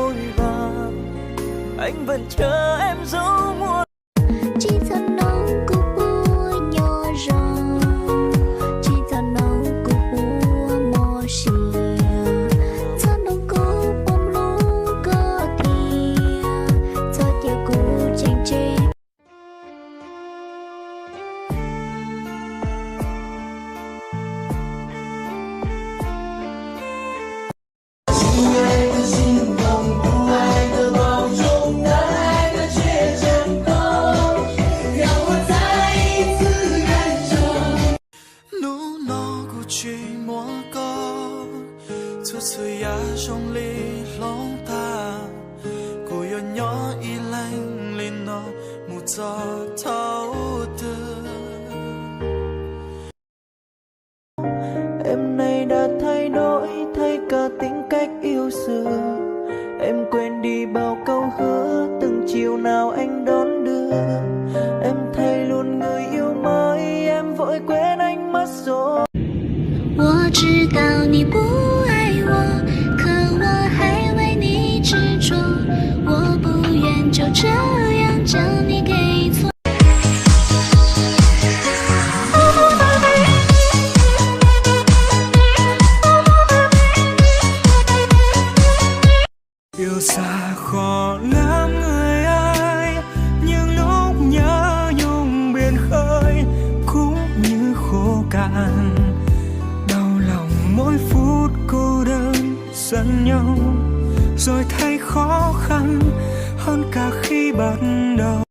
vội vàng, anh vẫn chờ em dấu muôn. Chỉ thật nắng cứ bùa nhỏ ràng, chỉ thật nắng cứ bùa mò xìa, thật nắng cứ bông lũ cơ thìa, thật giờ cũ chênh chênh. Chỉ muốn có chút sự ya trong ly lòng ta, cô yêu nhỏ y lanh lên nó một gió thấu tư. Em nay đã thay đổi, thay cả tính cách yêu xưa. Em quên đi bao câu hứa từng chiều nào anh đón đưa. Em thay luôn người yêu mới, em vội quên anh mất rồi. 我知道你不爱我，可我还为你执着，我不愿就这样将你给错。Yêu xa khó lắm người ơi, nhưng lúc nhớ nhung biển khơi cũng như khô cạn. Mỗi phút cô đơn giận nhau, rồi thấy khó khăn hơn cả khi ban đầu.